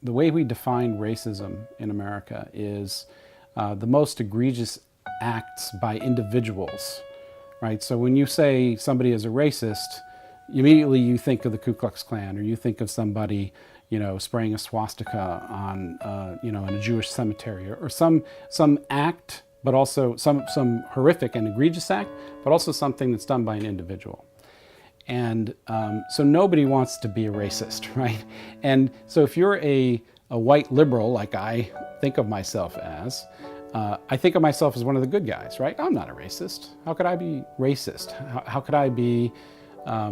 the way we define racism in America is the most egregious acts by individuals, right? So when you say somebody is a racist, immediately you think of the Ku Klux Klan, or you think of somebody, spraying a swastika on, in a Jewish cemetery, or some act, but also some horrific and egregious act, but also something that's done by an individual. And so nobody wants to be a racist, right? And so if you're a white liberal, like I think of myself as, I think of myself as one of the good guys, right? I'm not a racist. How could I be racist? How could I be, I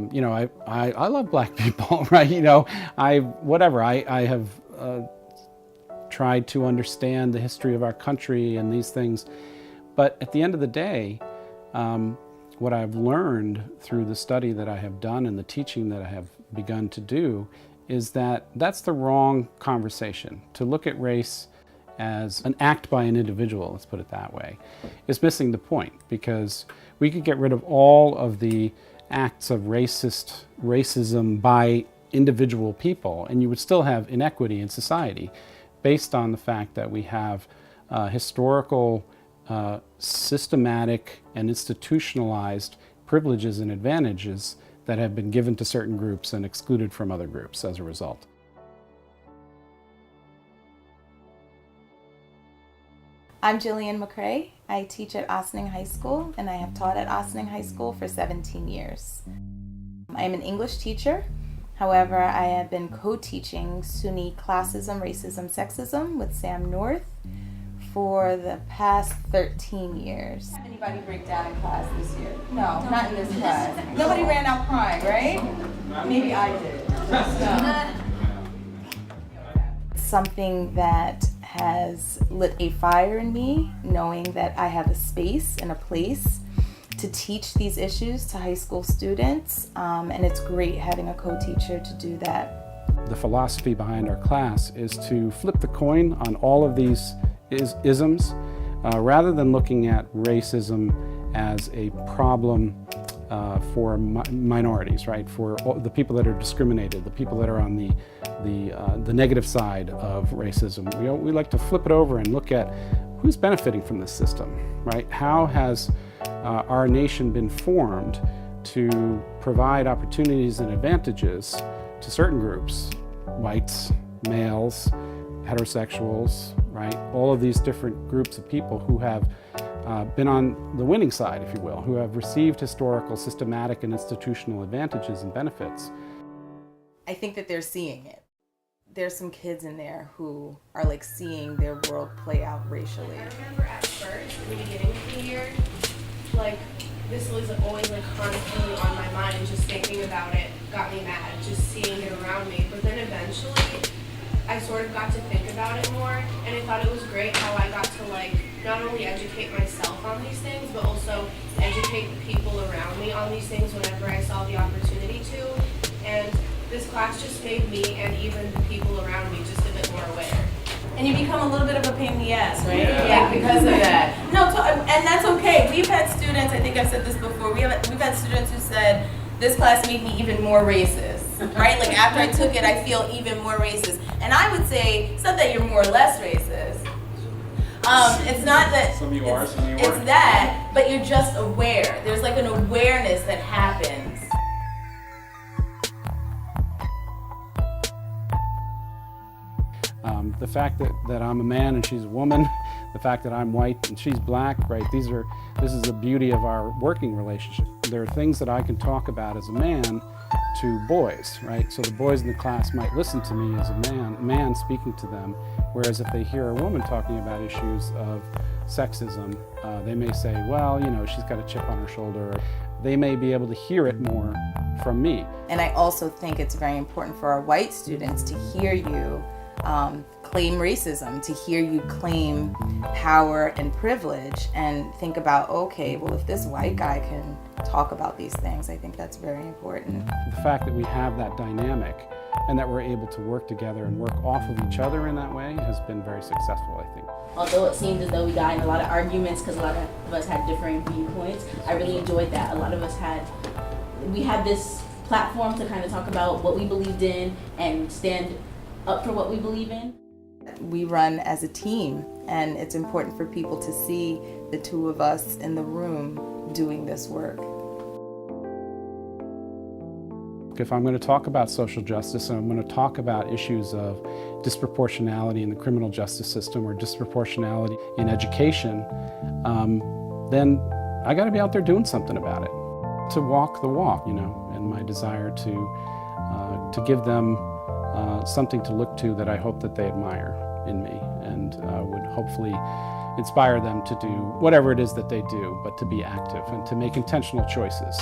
love black people, right? I have tried to understand the history of our country and these things. But at the end of the day, what I've learned through the study that I have done and the teaching that I have begun to do is that that's the wrong conversation. To look at race as an act by an individual, let's put it that way, is missing the point, because we could get rid of all of the acts of racism by individual people, and you would still have inequity in society based on the fact that we have historical, systematic and institutionalized privileges and advantages that have been given to certain groups and excluded from other groups as a result. I'm Jillian McRae. I teach at Ossining High School, and I have taught at Ossining High School for 17 years. I am an English teacher. However, I have been co-teaching SUNY Classism, Racism, Sexism with Sam North for the past 13 years. Did anybody break down in class this year? No, not in this class. Nobody ran out crying, right? Maybe I did. Something that has lit a fire in me, knowing that I have a space and a place to teach these issues to high school students, and it's great having a co-teacher to do that. The philosophy behind our class is to flip the coin on all of these isms, rather than looking at racism as a problem for minorities, right? For the people that are discriminated, the people that are on the negative side of racism. We like to flip it over and look at who's benefiting from this system, right? How has our nation been formed to provide opportunities and advantages to certain groups, whites, males, heterosexuals, right? All of these different groups of people who have been on the winning side, if you will, who have received historical, systematic, and institutional advantages and benefits. I think that they're seeing it. There's some kids in there who are like seeing their world play out racially. I remember at first, in the beginning of the year, like this was always like constantly on my mind, just thinking about it got me mad, just seeing it around me. But then eventually, I sort of got to think about it more, and I thought it was great how I got to like not only educate myself on these things, but also educate the people around me on these things whenever I saw the opportunity to. And this class just made me and even the people around me just a bit more aware. And you become a little bit of a pain in the ass, right? Yeah, because of that. No, and that's okay. We've had students, I think I've said this before, we've had students who said, this class made me even more racist, right? Like after I took it, I feel even more racist. And I would say, it's not that you're more or less racist. It's not that, some you are, some you aren't. It's that, but you're just aware. There's like an awareness that happens. The fact that I'm a man and she's a woman, the fact that I'm white and she's black, right? This is the beauty of our working relationship. There are things that I can talk about as a man to boys, right? So the boys in the class might listen to me as a man speaking to them, whereas if they hear a woman talking about issues of sexism, they may say, well, she's got a chip on her shoulder. They may be able to hear it more from me. And I also think it's very important for our white students to hear you claim racism, to hear you claim power and privilege, and think about, okay, well, if this white guy can talk about these things, I think that's very important. The fact that we have that dynamic and that we're able to work together and work off of each other in that way has been very successful, I think. Although it seemed as though we got in a lot of arguments because a lot of us had differing viewpoints, I really enjoyed that. A lot of us we had this platform to kind of talk about what we believed in and stand up for what we believe in. We run as a team, and it's important for people to see the two of us in the room doing this work. If I'm going to talk about social justice and I'm going to talk about issues of disproportionality in the criminal justice system or disproportionality in education, then I got to be out there doing something about it. To walk the walk, and my desire to give them something to look to that I hope that they admire in me, and would hopefully inspire them to do whatever it is that they do, but to be active and to make intentional choices.